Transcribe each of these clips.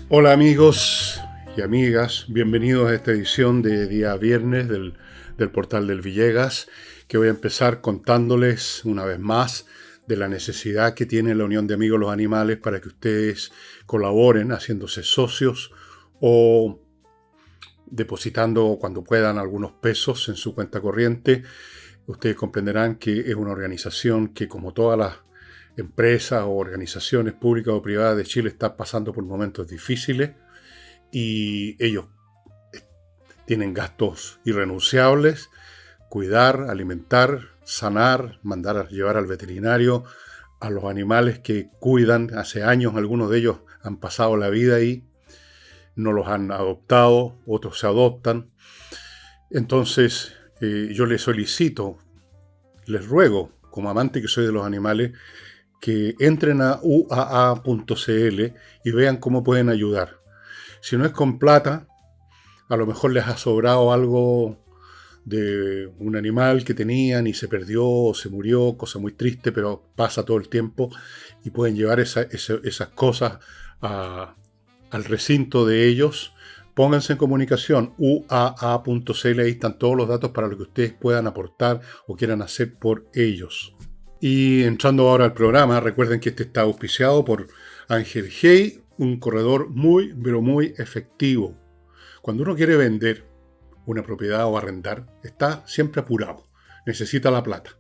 Hola amigos y amigas, bienvenidos a esta edición de día viernes del portal del Villegas, que voy a empezar contándoles una vez más de la necesidad que tiene la Unión de Amigos Los Animales para que ustedes colaboren haciéndose socios o depositando cuando puedan algunos pesos en su cuenta corriente. Ustedes comprenderán que es una organización que, como todas las empresas o organizaciones públicas o privadas de Chile, está pasando por momentos difíciles y ellos tienen gastos irrenunciables: cuidar, alimentar, sanar, mandar a llevar al veterinario a los animales que cuidan. Hace años algunos de ellos han pasado la vida ahí, no los han adoptado, otros se adoptan. Entonces yo les solicito, les ruego, como amante que soy de los animales, que entren a uaa.cl y vean cómo pueden ayudar. Si no es con plata, a lo mejor les ha sobrado algo de un animal que tenían y se perdió o se murió, cosa muy triste, pero pasa todo el tiempo, y pueden llevar esas cosas al recinto de ellos. Pónganse en comunicación, uaa.cl, ahí están todos los datos para lo que ustedes puedan aportar o quieran hacer por ellos. Y entrando ahora al programa, recuerden que este está auspiciado por Ángel Hey, un corredor muy, pero muy efectivo. Cuando uno quiere vender una propiedad o arrendar, está siempre apurado, necesita la plata.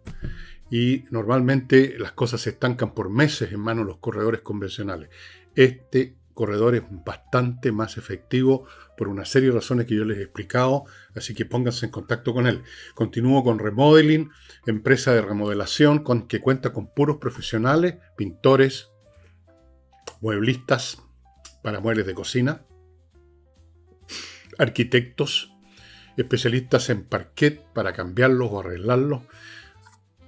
Y normalmente las cosas se estancan por meses en manos de los corredores convencionales. Este corredor es bastante más efectivo por una serie de razones que yo les he explicado, así que pónganse en contacto con él. Continúo con Remodeling, empresa de remodelación que cuenta con puros profesionales, pintores, mueblistas para muebles de cocina, arquitectos, especialistas en parquet para cambiarlos o arreglarlos.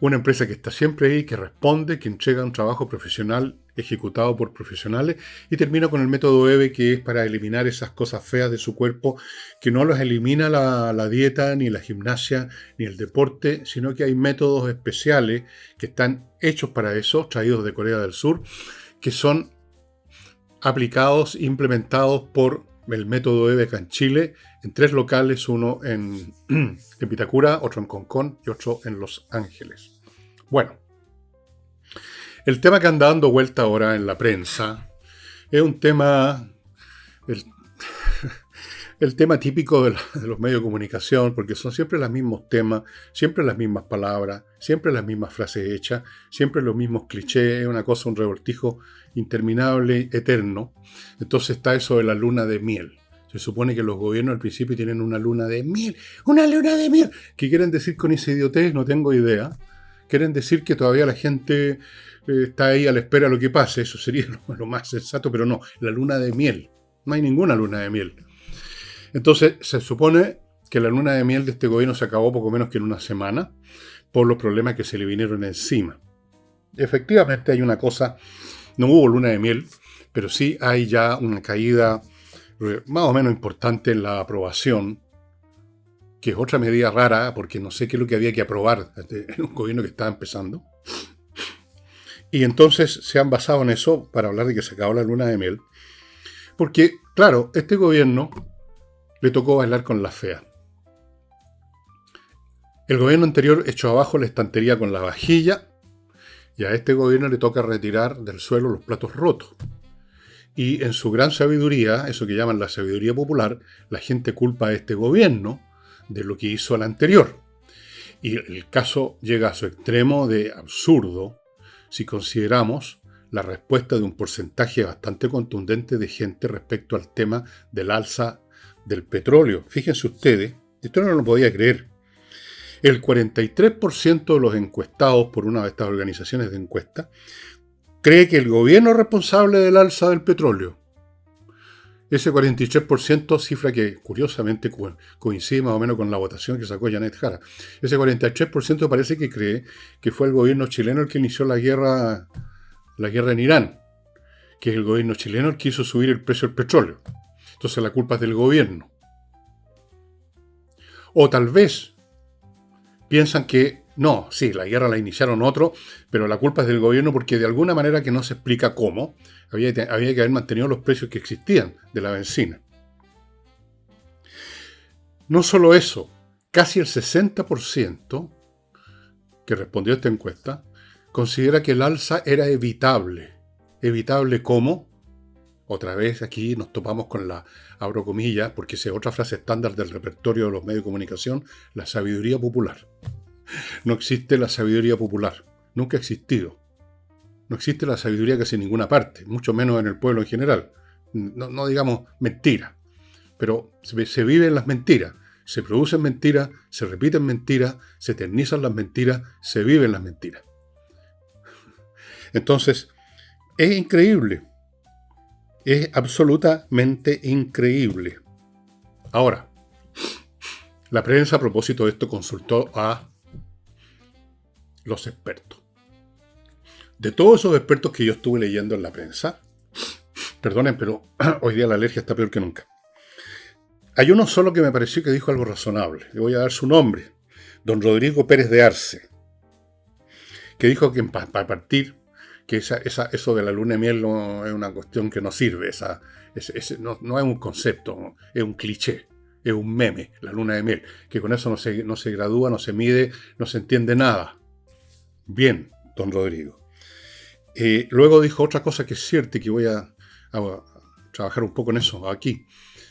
Una empresa que está siempre ahí, que responde, que entrega un trabajo profesional ejecutado por profesionales, y termina con el método EVE, que es para eliminar esas cosas feas de su cuerpo, que no las elimina la dieta, ni la gimnasia, ni el deporte, sino que hay métodos especiales que están hechos para eso, traídos de Corea del Sur, que son aplicados, implementados por el método EVE acá en Chile, en 3 locales, uno en Vitacura, otro en Concón y otro en Los Ángeles. Bueno, el tema que anda dando vuelta ahora en la prensa es un tema, el, el tema típico de los medios de comunicación, porque son siempre los mismos temas, siempre las mismas palabras, siempre las mismas frases hechas, siempre los mismos clichés, es una cosa, un revoltijo interminable, eterno. Entonces está eso de la luna de miel. Se supone que los gobiernos al principio tienen una luna de miel. ¡Una luna de miel! ¿Qué quieren decir con esa idiotez? No tengo idea. Quieren decir que todavía la gente está ahí a la espera de lo que pase. Eso sería lo más sensato, pero no. La luna de miel. No hay ninguna luna de miel. Entonces se supone que la luna de miel de este gobierno se acabó poco menos que en una semana por los problemas que se le vinieron encima. Efectivamente hay una cosa, no hubo luna de miel, pero sí hay ya una caída más o menos importante en la aprobación, que es otra medida rara, porque no sé qué es lo que había que aprobar en un gobierno que estaba empezando. Y entonces se han basado en eso para hablar de que se acabó la luna de miel, porque, claro, este gobierno le tocó bailar con la fea. El gobierno anterior echó abajo la estantería con la vajilla, y a este gobierno le toca retirar del suelo los platos rotos. Y en su gran sabiduría, eso que llaman la sabiduría popular, la gente culpa a este gobierno de lo que hizo el anterior. Y el caso llega a su extremo de absurdo si consideramos la respuesta de un porcentaje bastante contundente de gente respecto al tema del alza del petróleo. Fíjense ustedes, esto no lo podía creer. El 43% de los encuestados por una de estas organizaciones de encuesta cree que el gobierno es responsable del alza del petróleo. Ese 43%, cifra que curiosamente coincide más o menos con la votación que sacó Janet Jara, ese 43% parece que cree que fue el gobierno chileno el que inició la guerra en Irán, que es el gobierno chileno el que hizo subir el precio del petróleo. Entonces la culpa es del gobierno. O tal vez piensan que No, sí, la guerra la iniciaron otros, pero la culpa es del gobierno porque de alguna manera que no se explica cómo, había que haber mantenido los precios que existían de la benzina. No solo eso, casi el 60% que respondió a esta encuesta considera que el alza era evitable. ¿Evitable cómo? Otra vez aquí nos topamos con la, abro comillas, porque esa es otra frase estándar del repertorio de los medios de comunicación, la sabiduría popular. No existe la sabiduría popular, nunca ha existido. No existe la sabiduría casi en ninguna parte, mucho menos en el pueblo en general. No digamos mentira, pero se viven las mentiras, se producen mentiras, se repiten mentiras, se eternizan las mentiras, se viven las mentiras. Entonces, es increíble. Es absolutamente increíble. Ahora, la prensa a propósito de esto consultó a los expertos. De todos esos expertos que yo estuve leyendo en la prensa, perdonen, pero hoy día la alergia está peor que nunca. Hay uno solo que me pareció que dijo algo razonable. Le voy a dar su nombre. Don Rodrigo Pérez de Arce. Que dijo que para partir, que eso de la luna de miel no es una cuestión que no sirve. No es un concepto, es un cliché. Es un meme, la luna de miel. Que con eso no se gradúa, no se mide, no se entiende nada. Bien, don Rodrigo. Luego dijo otra cosa que es cierta y que voy a trabajar un poco en eso aquí.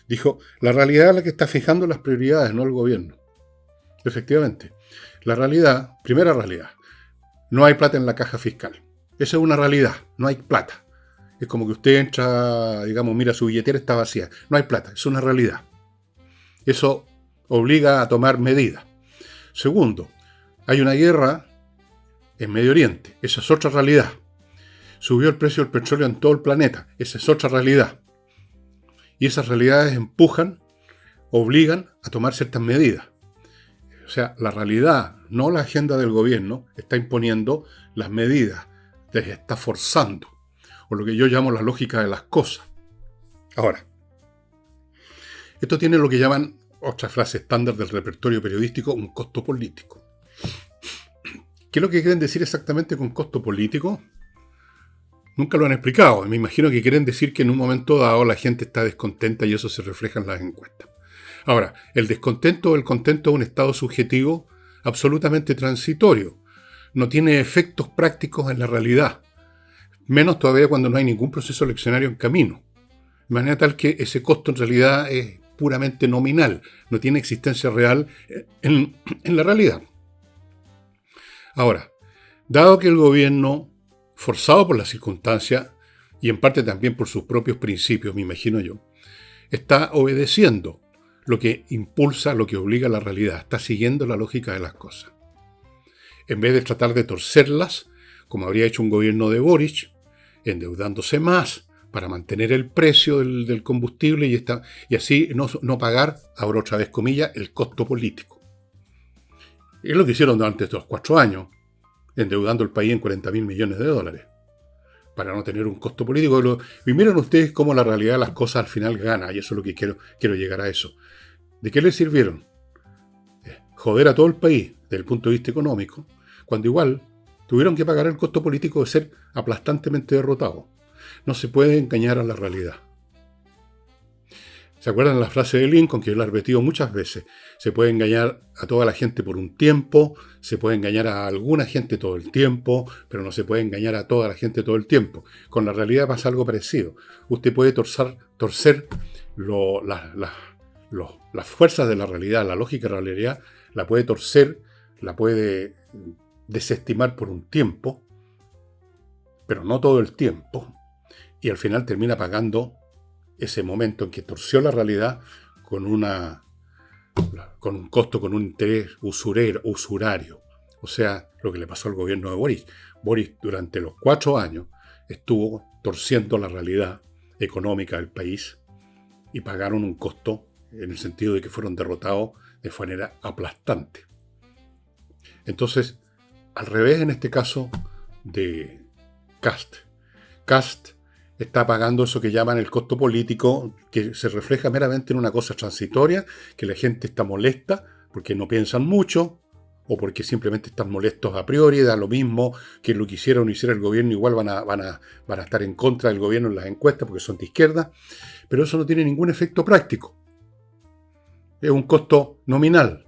Dijo, la realidad es la que está fijando las prioridades, no el gobierno. Efectivamente, la realidad, primera realidad, no hay plata en la caja fiscal. Esa es una realidad, no hay plata. Es como que usted entra, digamos, mira, su billetera está vacía. No hay plata, es una realidad. Eso obliga a tomar medidas. Segundo, hay una guerra en Medio Oriente. Esa es otra realidad. Subió el precio del petróleo en todo el planeta. Esa es otra realidad. Y esas realidades empujan, obligan a tomar ciertas medidas. O sea, la realidad, no la agenda del gobierno, está imponiendo las medidas, les está forzando, o lo que yo llamo la lógica de las cosas. Ahora, esto tiene lo que llaman, otra frase estándar del repertorio periodístico, un costo político. ¿Qué es lo que quieren decir exactamente con costo político? Nunca lo han explicado. Me imagino que quieren decir que en un momento dado la gente está descontenta y eso se refleja en las encuestas. Ahora, el descontento o el contento es un estado subjetivo absolutamente transitorio. No tiene efectos prácticos en la realidad. Menos todavía cuando no hay ningún proceso eleccionario en camino. De manera tal que ese costo en realidad es puramente nominal. No tiene existencia real en la realidad. Ahora, dado que el gobierno, forzado por las circunstancias y en parte también por sus propios principios, me imagino yo, está obedeciendo lo que impulsa, lo que obliga a la realidad, está siguiendo la lógica de las cosas. En vez de tratar de torcerlas, como habría hecho un gobierno de Boric, endeudándose más para mantener el precio del combustible y así no pagar, abro otra vez comillas, el costo político. Es lo que hicieron durante estos 4 años, endeudando el país en 40.000 millones de dólares, para no tener un costo político. Y miren ustedes cómo la realidad de las cosas al final gana, y eso es lo que quiero llegar a eso. ¿De qué les sirvieron? Joder a todo el país, desde el punto de vista económico, cuando igual tuvieron que pagar el costo político de ser aplastantemente derrotados. No se puede engañar a la realidad. ¿Se acuerdan la frase de Lincoln, que yo la he repetido muchas veces? Se puede engañar a toda la gente por un tiempo, se puede engañar a alguna gente todo el tiempo, pero no se puede engañar a toda la gente todo el tiempo. Con la realidad pasa algo parecido. Usted puede torcer las fuerzas de la realidad, la lógica de la realidad, la puede torcer, la puede desestimar por un tiempo, pero no todo el tiempo, y al final termina pagando ese momento en que torció la realidad con un costo, con un interés usurario. O sea, lo que le pasó al gobierno de Boris. Boris durante los 4 años estuvo torciendo la realidad económica del país y pagaron un costo en el sentido de que fueron derrotados de manera aplastante. Entonces, al revés en este caso de Kast. Kast está pagando eso que llaman el costo político, que se refleja meramente en una cosa transitoria, que la gente está molesta porque no piensan mucho, o porque simplemente están molestos a priori, da lo mismo que lo que hiciera o no hiciera el gobierno, igual van a estar en contra del gobierno en las encuestas porque son de izquierda, pero eso no tiene ningún efecto práctico. Es un costo nominal.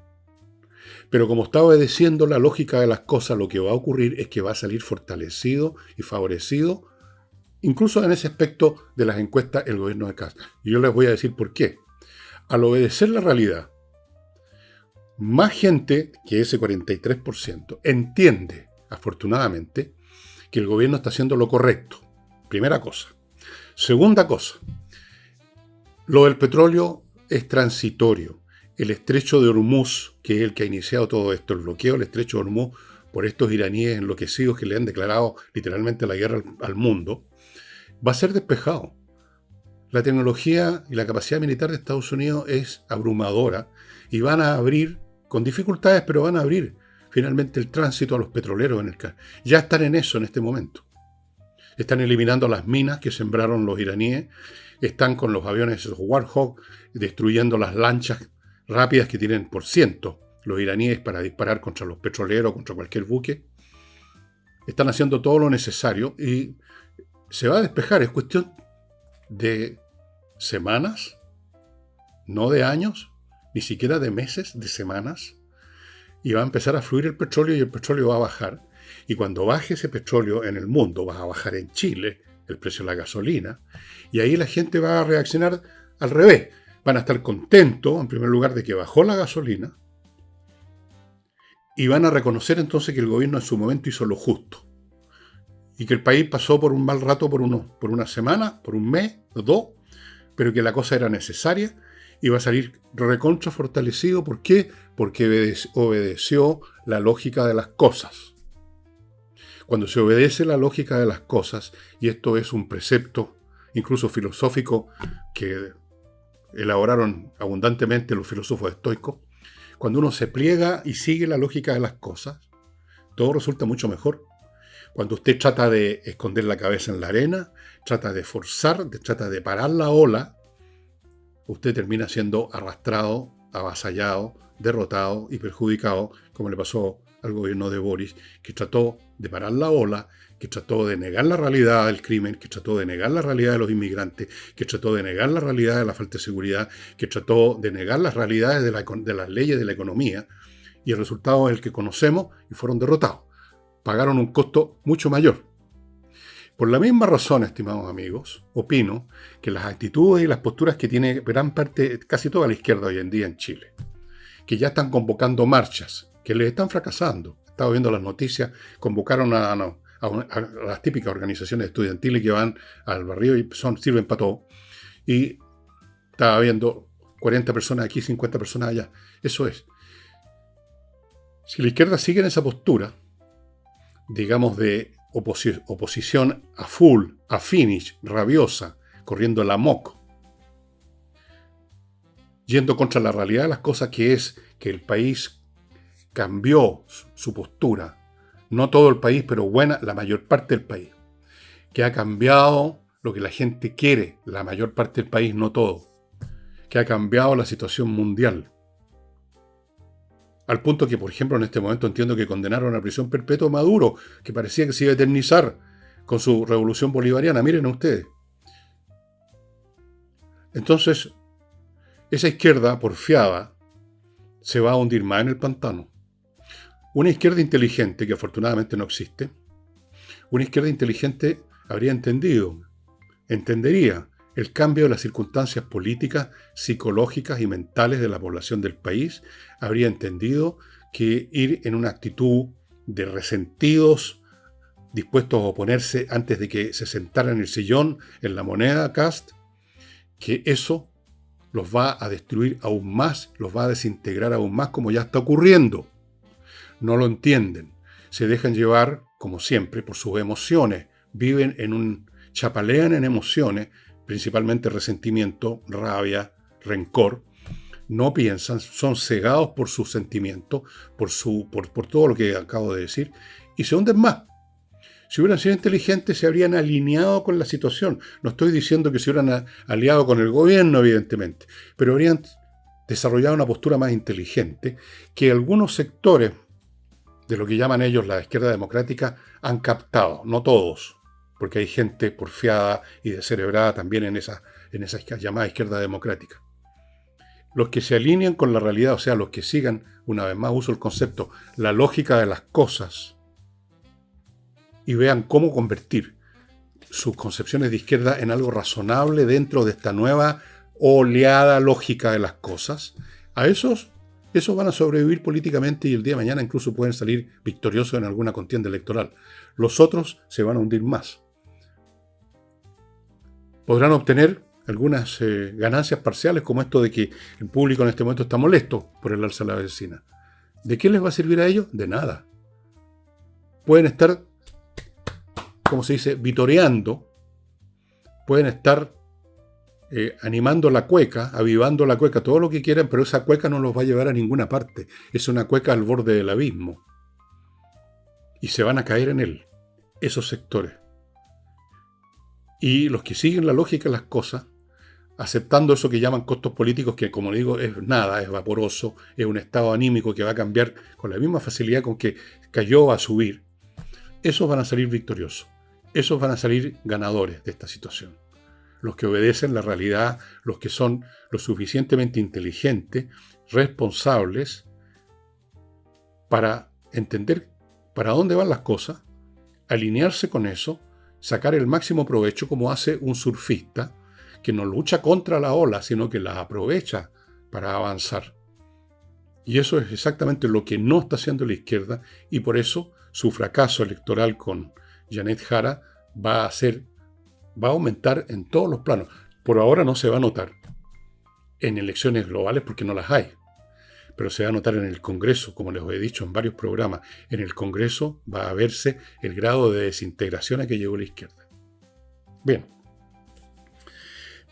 Pero como está obedeciendo la lógica de las cosas, lo que va a ocurrir es que va a salir fortalecido y favorecido, incluso en ese aspecto de las encuestas, el gobierno de Kast. Y yo les voy a decir por qué. Al obedecer la realidad, más gente que ese 43% entiende, afortunadamente, que el gobierno está haciendo lo correcto. Primera cosa. Segunda cosa, lo del petróleo es transitorio. El estrecho de Hormuz, que es el que ha iniciado todo esto, el bloqueo del estrecho de Hormuz por estos iraníes enloquecidos que le han declarado literalmente la guerra al mundo, va a ser despejado. La tecnología y la capacidad militar de Estados Unidos es abrumadora y van a abrir, con dificultades, pero van a abrir finalmente el tránsito a los petroleros en el canal. Ya están en eso en este momento. Están eliminando las minas que sembraron los iraníes, están con los aviones los Warhawk destruyendo las lanchas rápidas que tienen por ciento los iraníes para disparar contra los petroleros, contra cualquier buque. Están haciendo todo lo necesario y se va a despejar. Es cuestión de semanas, no de años, ni siquiera de meses, de semanas, y va a empezar a fluir el petróleo y el petróleo va a bajar. Y cuando baje ese petróleo en el mundo, va a bajar en Chile el precio de la gasolina, y ahí la gente va a reaccionar al revés. Van a estar contentos, en primer lugar, de que bajó la gasolina, y van a reconocer entonces que el gobierno en su momento hizo lo justo, y que el país pasó por un mal rato por una semana, por un mes, o dos, pero que la cosa era necesaria, y va a salir recontra fortalecido. ¿Por qué? Porque obedeció la lógica de las cosas. Cuando se obedece la lógica de las cosas, y esto es un precepto incluso filosófico que elaboraron abundantemente los filósofos estoicos, cuando uno se pliega y sigue la lógica de las cosas, todo resulta mucho mejor. Cuando usted trata de esconder la cabeza en la arena, trata de forzar, trata de parar la ola, usted termina siendo arrastrado, avasallado, derrotado y perjudicado, como le pasó al gobierno de Boris, que trató de parar la ola, que trató de negar la realidad del crimen, que trató de negar la realidad de los inmigrantes, que trató de negar la realidad de la falta de seguridad, que trató de negar las realidades de las leyes de la economía, y el resultado es el que conocemos, y fueron derrotados. Pagaron un costo mucho mayor. Por la misma razón, estimados amigos, opino que las actitudes y las posturas que tiene gran parte, casi toda la izquierda hoy en día en Chile, que ya están convocando marchas, que les están fracasando. Estaba viendo las noticias, convocaron a las típicas organizaciones estudiantiles que van al barrio y sirven para todo. Y estaba viendo 40 personas aquí, 50 personas allá. Eso es. Si la izquierda sigue en esa postura, digamos de oposición a full, a finish, rabiosa, corriendo la amok, yendo contra la realidad de las cosas, que es que el país cambió su postura, no todo el país, pero la mayor parte del país, que ha cambiado lo que la gente quiere, la mayor parte del país, no todo, que ha cambiado la situación mundial, al punto que, por ejemplo, en este momento entiendo que condenaron a prisión perpetua a Maduro, que parecía que se iba a eternizar con su revolución bolivariana. Miren ustedes. Entonces, esa izquierda porfiada se va a hundir más en el pantano. Una izquierda inteligente, que afortunadamente no existe, una izquierda inteligente entendería el cambio de las circunstancias políticas, psicológicas y mentales de la población del país, habría entendido que ir en una actitud de resentidos, dispuestos a oponerse antes de que se sentara en el sillón, en la moneda Kast, que eso los va a destruir aún más, los va a desintegrar aún más, como ya está ocurriendo. No lo entienden, se dejan llevar, como siempre, por sus emociones, chapalean en emociones, principalmente resentimiento, rabia, rencor, no piensan, son cegados por sus sentimientos, por todo lo que acabo de decir, y se hunden más. Si hubieran sido inteligentes, se habrían alineado con la situación. No estoy diciendo que se hubieran aliado con el gobierno, evidentemente, pero habrían desarrollado una postura más inteligente que algunos sectores de lo que llaman ellos la izquierda democrática han captado, no todos, porque hay gente porfiada y descerebrada también en esa llamada izquierda democrática. Los que se alineen con la realidad, o sea, los que sigan, una vez más uso el concepto, la lógica de las cosas, y vean cómo convertir sus concepciones de izquierda en algo razonable dentro de esta nueva oleada lógica de las cosas, a esos van a sobrevivir políticamente y el día de mañana incluso pueden salir victoriosos en alguna contienda electoral. Los otros se van a hundir más. Podrán obtener algunas ganancias parciales, como esto de que el público en este momento está molesto por el alza de la benzina. ¿De qué les va a servir a ellos? De nada. Pueden estar, como se dice, vitoreando, pueden estar animando la cueca, avivando la cueca, todo lo que quieran, pero esa cueca no los va a llevar a ninguna parte. Es una cueca al borde del abismo. Y se van a caer en él, esos sectores. Y los que siguen la lógica de las cosas, aceptando eso que llaman costos políticos, que como digo, es nada, es vaporoso, es un estado anímico que va a cambiar con la misma facilidad con que cayó a subir, esos van a salir victoriosos. Esos van a salir ganadores de esta situación. Los que obedecen la realidad, los que son lo suficientemente inteligentes, responsables, para entender para dónde van las cosas, alinearse con eso, sacar el máximo provecho como hace un surfista, que no lucha contra la ola, sino que la aprovecha para avanzar. Y eso es exactamente lo que no está haciendo la izquierda, y por eso su fracaso electoral con Janet Jara va a aumentar en todos los planos. Por ahora no se va a notar en elecciones globales porque no las hay, pero se va a notar en el Congreso, como les he dicho en varios programas. En el Congreso va a verse el grado de desintegración a que llegó la izquierda. Bien.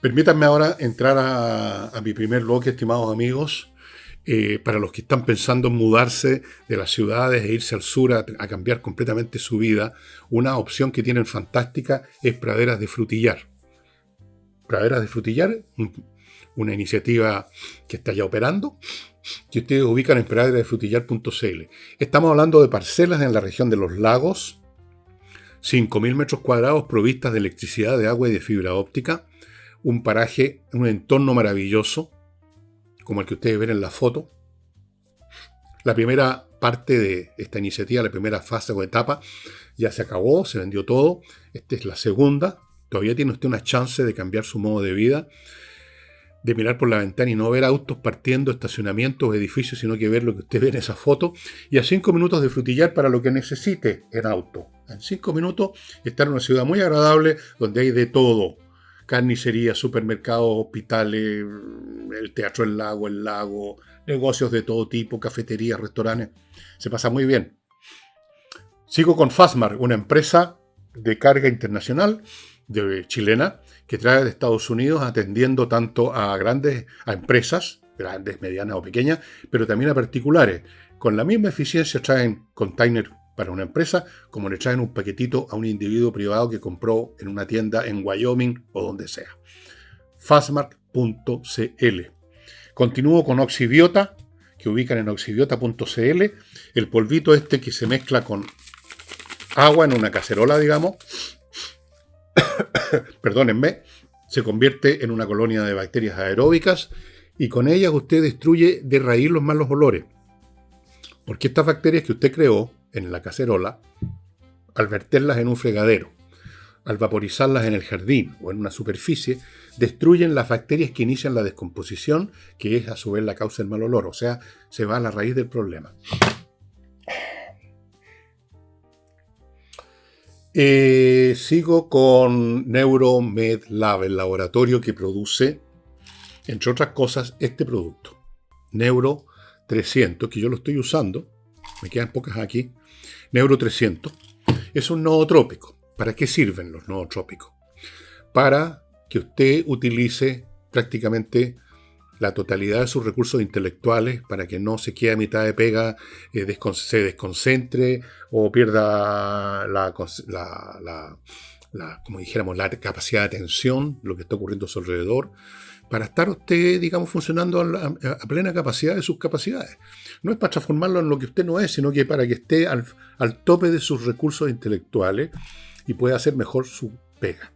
Permítanme ahora entrar a mi primer bloque, estimados amigos. Para los que están pensando en mudarse de las ciudades e irse al sur a cambiar completamente su vida, una opción que tienen fantástica es Praderas de Frutillar. Praderas de Frutillar, una iniciativa que está ya operando, que ustedes ubican en praderasdefrutillar.cl. Estamos hablando de parcelas en la región de los lagos, 5.000 metros cuadrados provistas de electricidad, de agua y de fibra óptica, un paraje, un entorno maravilloso, como el que ustedes ven en la foto. La primera parte de esta iniciativa, la primera fase o etapa, ya se acabó, se vendió todo. Esta es la segunda. Todavía tiene usted una chance de cambiar su modo de vida, de mirar por la ventana y no ver autos partiendo, estacionamientos, edificios, sino que ver lo que usted ve en esa foto. Y a 5 minutos de Frutillar para lo que necesite en auto. En 5 minutos está en una ciudad muy agradable donde hay de todo. Carnicería, supermercados, hospitales, el Teatro del Lago, el lago, negocios de todo tipo, cafeterías, restaurantes. Se pasa muy bien. Sigo con Fastmark, una empresa de carga internacional chilena que trae de Estados Unidos atendiendo tanto a empresas, grandes, medianas o pequeñas, pero también a particulares. Con la misma eficiencia traen container para una empresa, como le traen un paquetito a un individuo privado que compró en una tienda en Wyoming o donde sea. Fastmark.cl. Continúo con Oxibiota, que ubican en oxibiota.cl, el polvito este que se mezcla con agua en una cacerola, digamos, perdónenme, se convierte en una colonia de bacterias aeróbicas y con ellas usted destruye de raíz los malos olores. Porque estas bacterias que usted creó en la cacerola, al verterlas en un fregadero, al vaporizarlas en el jardín o en una superficie, destruyen las bacterias que inician la descomposición, que es a su vez la causa del mal olor. O sea, se va a la raíz del problema. Sigo con Neuromed Lab, el laboratorio que produce, entre otras cosas, este producto. Neuro 300, que yo lo estoy usando. Me quedan pocas aquí. Neuro 300 es un nootrópico. ¿Para qué sirven los nootrópicos? Para que usted utilice prácticamente la totalidad de sus recursos intelectuales, para que no se quede a mitad de pega, se desconcentre o pierda como dijéramos, la capacidad de atención, lo que está ocurriendo a su alrededor. para estar usted, digamos, funcionando a plena capacidad de sus capacidades. No es para transformarlo en lo que usted no es, sino que para que esté al tope de sus recursos intelectuales y pueda hacer mejor su pega.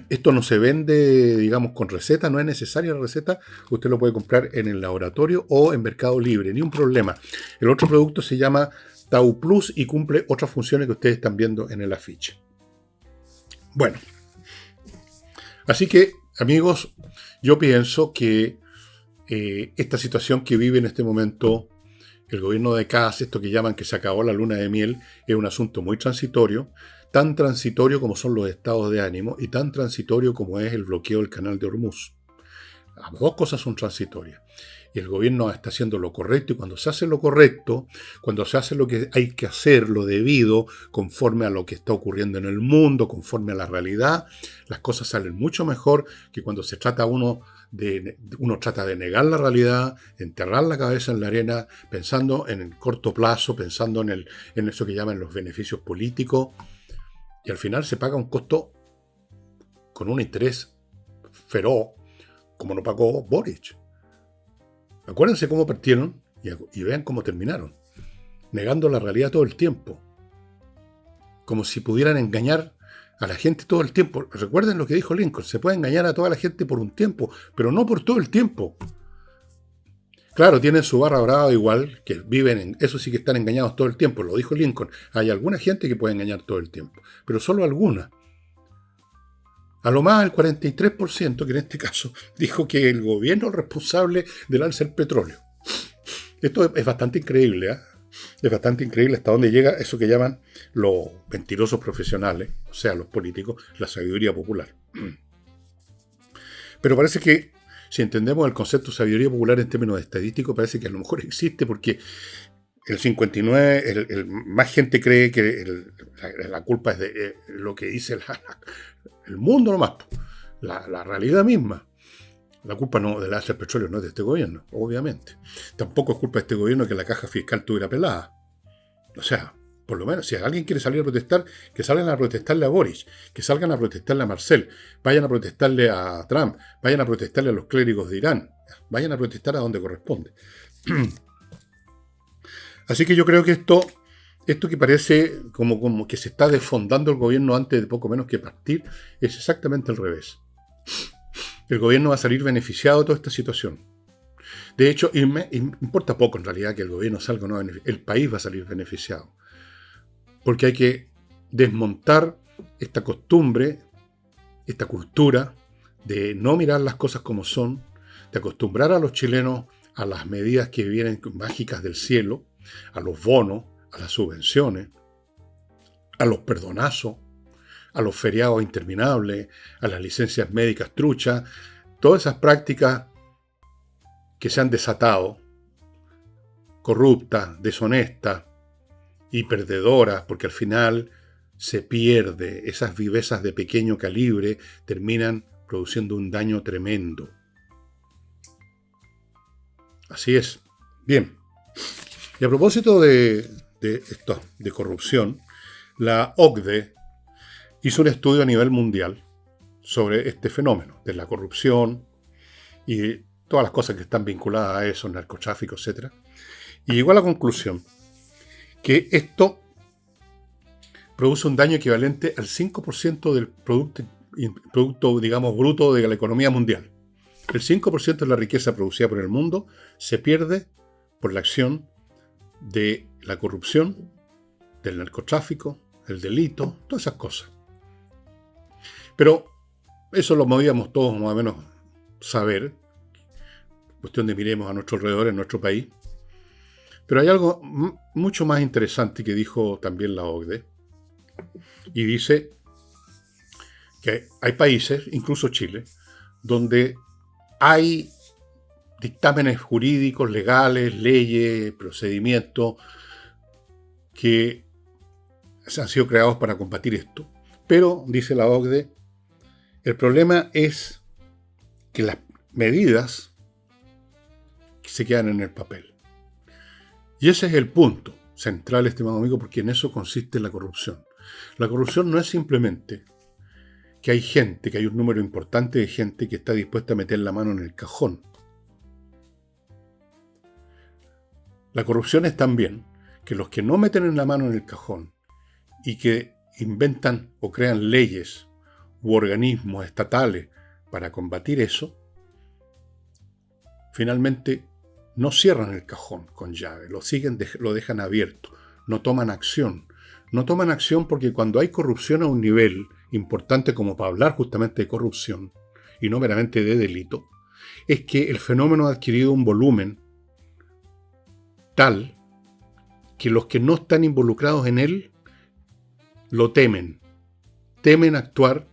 Esto no se vende, digamos, con receta, no es necesaria la receta, usted lo puede comprar en el laboratorio o en Mercado Libre, ni un problema. El otro producto se llama Tau Plus y cumple otras funciones que ustedes están viendo en el afiche. Bueno, así que, amigos, yo pienso que esta situación que vive en este momento el gobierno de Kast, esto que llaman que se acabó la luna de miel, es un asunto muy transitorio, tan transitorio como son los estados de ánimo y tan transitorio como es el bloqueo del canal de Hormuz. Las dos cosas son transitorias. Y el gobierno está haciendo lo correcto, y cuando se hace lo correcto, cuando se hace lo que hay que hacer, lo debido, conforme a lo que está ocurriendo en el mundo, conforme a la realidad, las cosas salen mucho mejor que cuando se trata uno trata de negar la realidad, enterrar la cabeza en la arena, pensando en el corto plazo, pensando en eso que llaman los beneficios políticos, y al final se paga un costo con un interés feroz, como no pagó Boric. Acuérdense cómo partieron y vean cómo terminaron, negando la realidad todo el tiempo, como si pudieran engañar a la gente todo el tiempo. Recuerden lo que dijo Lincoln, se puede engañar a toda la gente por un tiempo, pero no por todo el tiempo. Claro, tienen su barra brava igual, que viven en eso, sí que están engañados todo el tiempo, lo dijo Lincoln. Hay alguna gente que puede engañar todo el tiempo, pero solo alguna. A lo más el 43%, que en este caso dijo que el gobierno es responsable del alza del petróleo. Esto es bastante increíble, ¿eh? Es bastante increíble hasta dónde llega eso que llaman los mentirosos profesionales, o sea, los políticos, la sabiduría popular. Pero parece que, si entendemos el concepto de sabiduría popular en términos estadísticos, parece que a lo mejor existe porque el 59, más gente cree que la culpa es de lo que dice el mundo nomás, la realidad misma. La culpa no del alza del petróleo no es de este gobierno, obviamente. Tampoco es culpa de este gobierno que la caja fiscal estuviera pelada. O sea, por lo menos, si alguien quiere salir a protestar, que salgan a protestarle a Boric, que salgan a protestarle a Marcel, vayan a protestarle a Trump, vayan a protestarle a los clérigos de Irán, vayan a protestar a donde corresponde. Así que yo creo que esto que parece como que se está desfondando el gobierno antes de poco menos que partir, es exactamente al revés. El gobierno va a salir beneficiado de toda esta situación. De hecho, importa poco en realidad que el gobierno salga o no beneficiado. El país va a salir beneficiado. Porque hay que desmontar esta costumbre, esta cultura de no mirar las cosas como son, de acostumbrar a los chilenos a las medidas que vienen mágicas del cielo, a los bonos, a las subvenciones, a los perdonazos, a los feriados interminables, a las licencias médicas truchas, todas esas prácticas que se han desatado, corruptas, deshonestas y perdedoras, porque al final se pierde, esas vivezas de pequeño calibre terminan produciendo un daño tremendo. Así es. Bien. Y a propósito de corrupción, la OCDE hizo un estudio a nivel mundial sobre este fenómeno de la corrupción y todas las cosas que están vinculadas a eso, narcotráfico, etc. Y llegó a la conclusión que esto produce un daño equivalente al 5% del producto, digamos, bruto de la economía mundial. El 5% de la riqueza producida por el mundo se pierde por la acción de la corrupción, del narcotráfico, el delito, todas esas cosas. Pero eso lo podíamos todos más o menos saber, cuestión de miremos a nuestro alrededor, en nuestro país. Pero hay algo mucho más interesante que dijo también la OCDE, y dice que hay países, incluso Chile, donde hay dictámenes jurídicos, legales, leyes, procedimientos que han sido creados para combatir esto. Pero, dice la OCDE, el problema es que las medidas se quedan en el papel. Y ese es el punto central, estimado amigo, porque en eso consiste la corrupción. La corrupción no es simplemente que hay gente, que hay un número importante de gente que está dispuesta a meter la mano en el cajón. La corrupción es también que los que no meten en la mano en el cajón y que inventan o crean leyes u organismos estatales para combatir eso, finalmente no cierran el cajón con llave, lo dejan abierto, no toman acción. No toman acción porque cuando hay corrupción a un nivel importante como para hablar justamente de corrupción y no meramente de delito, es que el fenómeno ha adquirido un volumen tal que los que no están involucrados en él lo temen actuar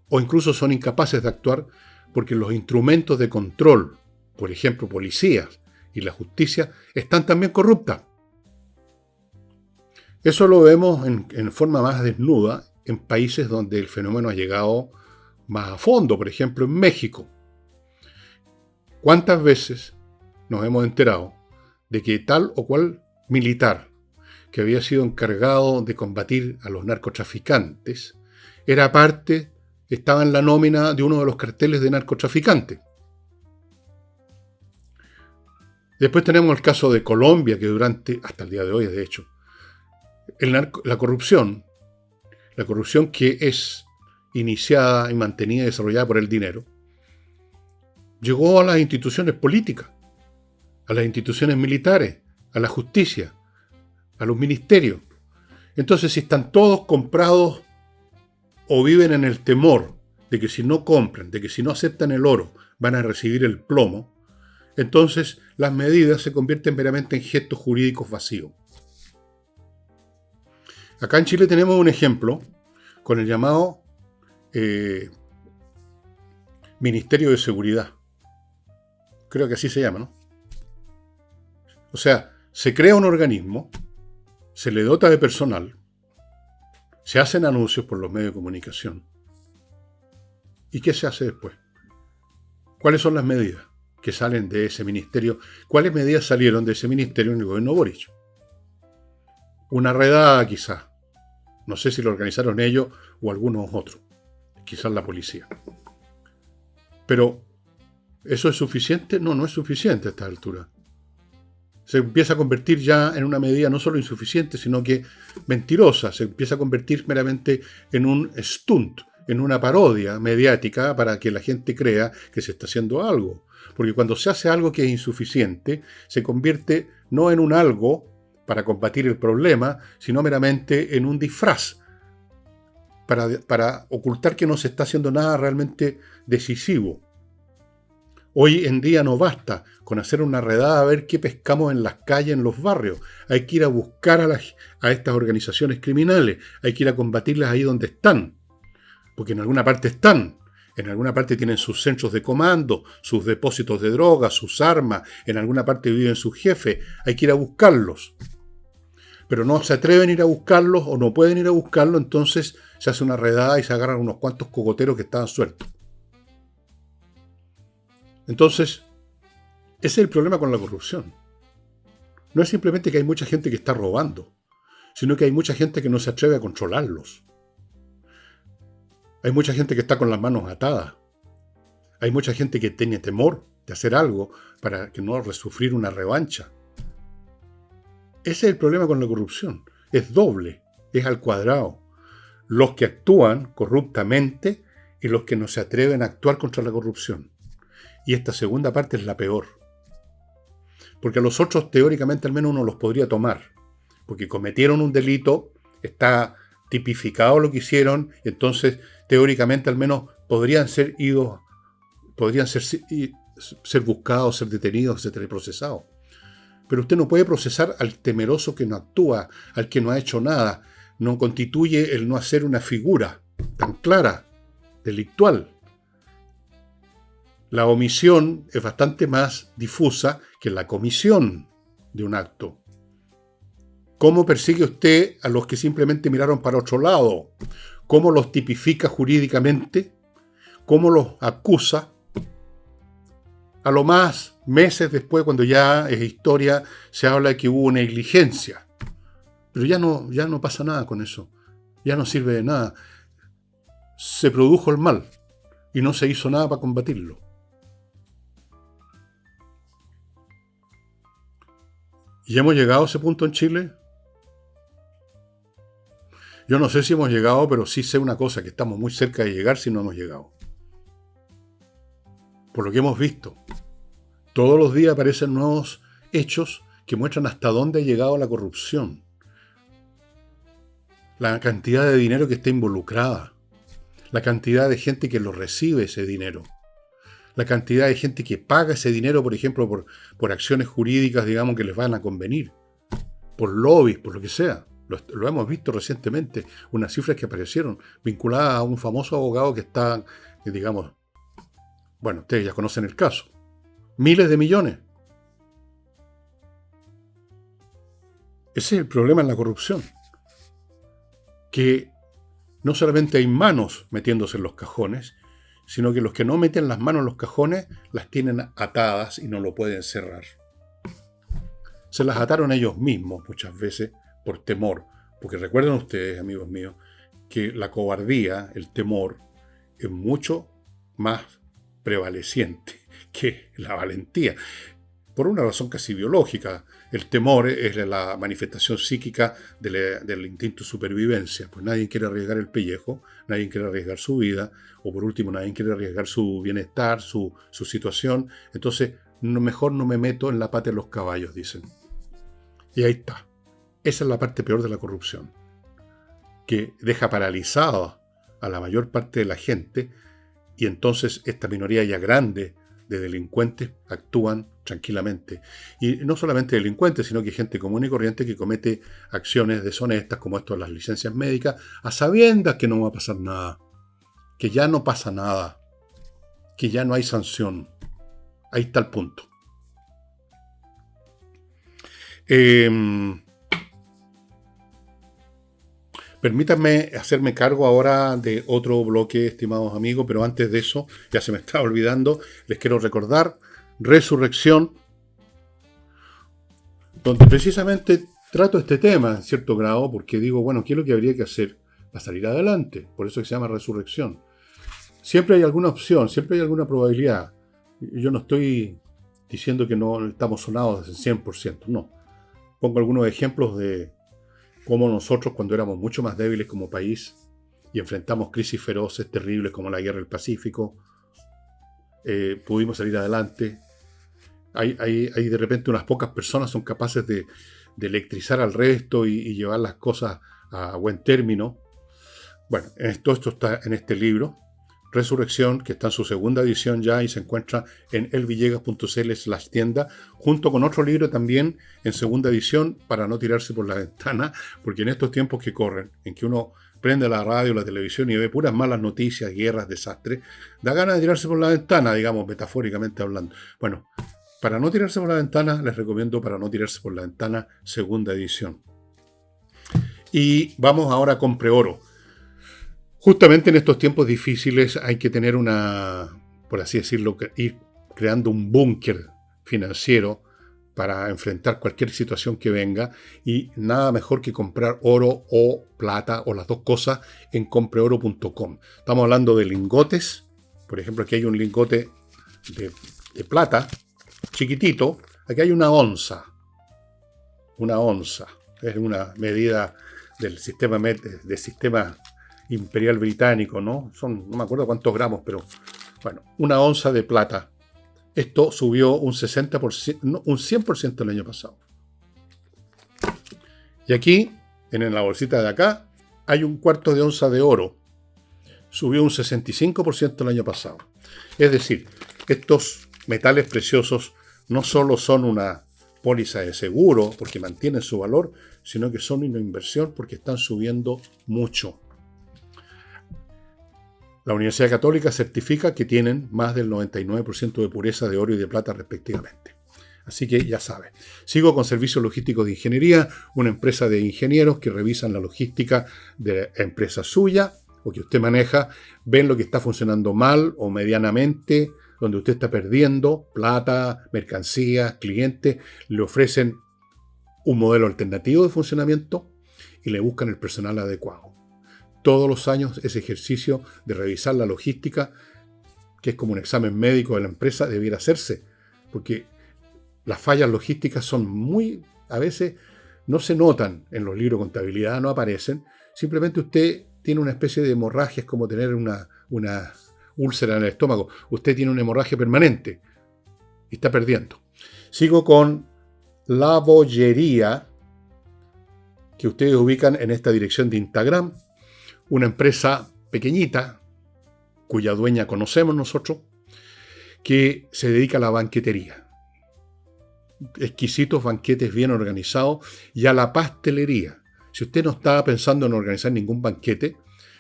o incluso son incapaces de actuar porque los instrumentos de control, por ejemplo policías y la justicia, están también corruptas. Eso lo vemos en forma más desnuda en países donde el fenómeno ha llegado más a fondo, por ejemplo en México. ¿Cuántas veces nos hemos enterado de que tal o cual militar que había sido encargado de combatir a los narcotraficantes estaba en la nómina de uno de los carteles de narcotraficantes? Después tenemos el caso de Colombia, que hasta el día de hoy, de hecho, la corrupción que es iniciada y mantenida y desarrollada por el dinero, llegó a las instituciones políticas, a las instituciones militares, a la justicia, a los ministerios. Entonces, si están todos comprados o viven en el temor de que si no compran, de que si no aceptan el oro, van a recibir el plomo, entonces las medidas se convierten meramente en gestos jurídicos vacíos. Acá en Chile tenemos un ejemplo con el llamado Ministerio de Seguridad. Creo que así se llama, ¿no? O sea, se crea un organismo, se le dota de personal, se hacen anuncios por los medios de comunicación. ¿Y qué se hace después? ¿Cuáles son las medidas que salen de ese ministerio? ¿Cuáles medidas salieron de ese ministerio en el gobierno Boric? Una redada quizás. No sé si lo organizaron ellos o algunos otros. Quizás la policía. Pero, ¿eso es suficiente? No, no es suficiente a esta altura. Se empieza a convertir ya en una medida no solo insuficiente, sino que mentirosa. Se empieza a convertir meramente en un stunt, en una parodia mediática para que la gente crea que se está haciendo algo. Porque cuando se hace algo que es insuficiente, se convierte no en un algo para combatir el problema, sino meramente en un disfraz para ocultar que no se está haciendo nada realmente decisivo. Hoy en día no basta con hacer una redada a ver qué pescamos en las calles, en los barrios. Hay que ir a buscar a estas organizaciones criminales, hay que ir a combatirlas ahí donde están, porque en alguna parte están. En alguna parte tienen sus centros de comando, sus depósitos de drogas, sus armas, en alguna parte viven sus jefes, hay que ir a buscarlos. Pero no se atreven a ir a buscarlos o no pueden ir a buscarlos, entonces se hace una redada y se agarran unos cuantos cogoteros que estaban sueltos. Entonces, ese es el problema con la corrupción. No es simplemente que hay mucha gente que está robando, sino que hay mucha gente que no se atreve a controlarlos. Hay mucha gente que está con las manos atadas. Hay mucha gente que tiene temor de hacer algo para que no sufrir una revancha. Ese es el problema con la corrupción. Es doble, es al cuadrado. Los que actúan corruptamente y los que no se atreven a actuar contra la corrupción. Y esta segunda parte es la peor. Porque a los otros, teóricamente, al menos uno los podría tomar. Porque cometieron un delito, está tipificado lo que hicieron, entonces, teóricamente, al menos, podrían ser buscados, ser detenidos, ser procesados. Pero usted no puede procesar al temeroso que no actúa, al que no ha hecho nada. No constituye el no hacer una figura tan clara, delictual. La omisión es bastante más difusa que la comisión de un acto. ¿Cómo persigue usted a los que simplemente miraron para otro lado? ¿Cómo los tipifica jurídicamente? ¿Cómo los acusa? A lo más, meses después, cuando ya es historia, se habla de que hubo negligencia. Pero ya no pasa nada con eso. Ya no sirve de nada. se produjo el mal y no se hizo nada para combatirlo. ¿Y hemos llegado a ese punto en Chile? Yo no sé si hemos llegado, pero sí sé una cosa, que estamos muy cerca de llegar si no hemos llegado. Por lo que hemos visto, todos los días aparecen nuevos hechos que muestran hasta dónde ha llegado la corrupción. La cantidad de dinero que está involucrada. La cantidad de gente que lo recibe ese dinero. La cantidad de gente que paga ese dinero, por ejemplo, por acciones jurídicas, digamos, que les van a convenir. Por lobbies, por lo que sea. Lo hemos visto recientemente. Unas cifras que aparecieron vinculadas a un famoso abogado que está, digamos, bueno, ustedes ya conocen el caso. Miles de millones. Ese es el problema en la corrupción. Que no solamente hay manos metiéndose en los cajones, sino que los que no meten las manos en los cajones las tienen atadas y no lo pueden cerrar. Se las ataron ellos mismos muchas veces por temor. Porque recuerden ustedes, amigos míos, que la cobardía, el temor, es mucho más prevaleciente que la valentía. Por una razón casi biológica. El temor es la manifestación psíquica del instinto de supervivencia. Pues nadie quiere arriesgar el pellejo, nadie quiere arriesgar su vida, o por último, nadie quiere arriesgar su bienestar, su situación. Entonces, mejor no me meto en la pata de los caballos, dicen. Y ahí está. Esa es la parte peor de la corrupción, que deja paralizada a la mayor parte de la gente, y entonces esta minoría ya grande de delincuentes actúan tranquilamente. Y no solamente delincuentes, sino que hay gente común y corriente que comete acciones deshonestas, como esto de las licencias médicas, a sabiendas que no va a pasar nada, que ya no pasa nada, que ya no hay sanción. Ahí está el punto. Permítanme hacerme cargo ahora de otro bloque, estimados amigos, pero antes de eso, ya se me estaba olvidando, les quiero recordar Resurrección, donde precisamente trato este tema en cierto grado, porque digo, bueno, ¿qué es lo que habría que hacer para salir adelante? Por eso se llama Resurrección. Siempre hay alguna opción, siempre hay alguna probabilidad. Yo no estoy diciendo que no estamos sonados desde el 100%, no. Pongo algunos ejemplos de cómo nosotros, cuando éramos mucho más débiles como país y enfrentamos crisis feroces, terribles como la guerra del Pacífico, pudimos salir adelante. Hay de repente unas pocas personas son capaces de electrizar al resto y llevar las cosas a buen término. Bueno, esto está en este libro, Resurrección, que está en su segunda edición ya y se encuentra en elvillegas.cl/tienda, junto con otro libro también en segunda edición, Para no tirarse por la ventana, porque en estos tiempos que corren, en que uno prende la radio, la televisión y ve puras malas noticias, guerras, desastres, da ganas de tirarse por la ventana, digamos, metafóricamente hablando. Bueno, para no tirarse por la ventana, les recomiendo Para no tirarse por la ventana, segunda edición. Y vamos ahora con Preoro. Justamente en estos tiempos difíciles hay que tener por así decirlo, ir creando un búnker financiero para enfrentar cualquier situación que venga, y nada mejor que comprar oro o plata o las dos cosas en compreoro.com. Estamos hablando de lingotes. Por ejemplo, aquí hay un lingote de plata chiquitito. Aquí hay una onza. Una onza. Es una medida del sistema imperial británico, ¿no? No me acuerdo cuántos gramos, pero bueno, una onza de plata. Esto subió un 60%, no, un 100% el año pasado. Y aquí, en la bolsita de acá, hay un cuarto de onza de oro. Subió un 65% el año pasado. Es decir, estos metales preciosos no solo son una póliza de seguro porque mantienen su valor, sino que son una inversión porque están subiendo mucho. La Universidad Católica certifica que tienen más del 99% de pureza de oro y de plata respectivamente. Así que ya saben. Sigo con Servicios Logísticos de Ingeniería, una empresa de ingenieros que revisan la logística de la empresa suya o que usted maneja, ven lo que está funcionando mal o medianamente, donde usted está perdiendo plata, mercancías, clientes, le ofrecen un modelo alternativo de funcionamiento y le buscan el personal adecuado. todos los años ese ejercicio de revisar la logística, que es como un examen médico de la empresa, debiera hacerse, porque las fallas logísticas son a veces no se notan en los libros de contabilidad, no aparecen, simplemente usted tiene una especie de hemorragia, es como tener una úlcera en el estómago, usted tiene una hemorragia permanente y está perdiendo. Sigo con La Bollería, que ustedes ubican en esta dirección de Instagram, una empresa pequeñita, cuya dueña conocemos nosotros, que se dedica a la banquetería. Exquisitos banquetes bien organizados y a la pastelería. Si usted no está pensando en organizar ningún banquete,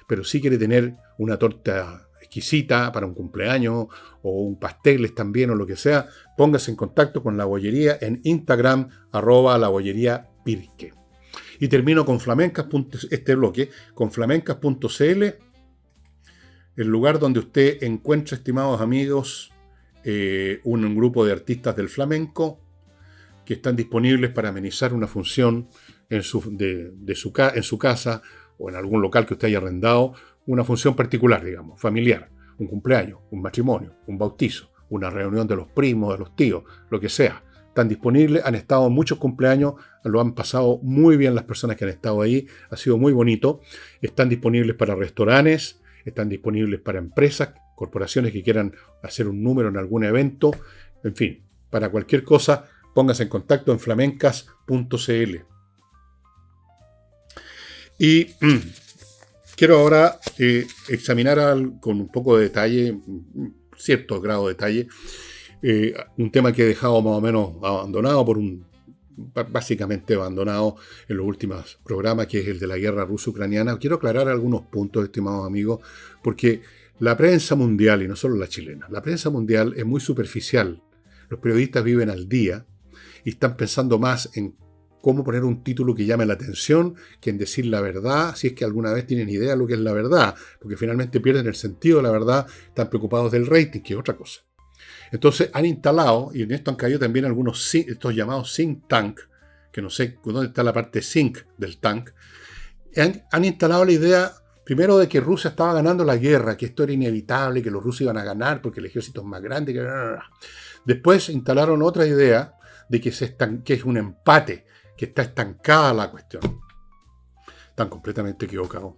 pero sí quiere tener una torta exquisita para un cumpleaños o un pasteles también o lo que sea, póngase en contacto con La Bollería en Instagram, @labolleríapirque. Y termino con flamencas. Este bloque, con flamencas.cl, el lugar donde usted encuentra, estimados amigos, un grupo de artistas del flamenco que están disponibles para amenizar una función en su casa o en algún local que usted haya arrendado, una función particular, digamos, familiar, un cumpleaños, un matrimonio, un bautizo, una reunión de los primos, de los tíos, lo que sea. Están disponibles, han estado en muchos cumpleaños, lo han pasado muy bien las personas que han estado ahí, ha sido muy bonito. Están disponibles para restaurantes, están disponibles para empresas, corporaciones que quieran hacer un número en algún evento, en fin, para cualquier cosa, póngase en contacto en flamencas.cl. Y quiero ahora examinar con un poco de detalle, cierto grado de detalle, un tema que he dejado más o menos abandonado, básicamente abandonado en los últimos programas, que es el de la guerra ruso-ucraniana. Quiero aclarar algunos puntos, estimados amigos, porque la prensa mundial, y no solo la chilena, la prensa mundial es muy superficial. Los periodistas viven al día y están pensando más en cómo poner un título que llame la atención que en decir la verdad, si es que alguna vez tienen idea de lo que es la verdad, porque finalmente pierden el sentido de la verdad, están preocupados del rating, que es otra cosa. Entonces han instalado, y en esto han caído también estos llamados think tank, que no sé dónde está la parte think del tank, han instalado la idea, primero, de que Rusia estaba ganando la guerra, que esto era inevitable, que los rusos iban a ganar porque el ejército es más grande. Después instalaron otra idea de que es un empate, que está estancada la cuestión. Están completamente equivocados.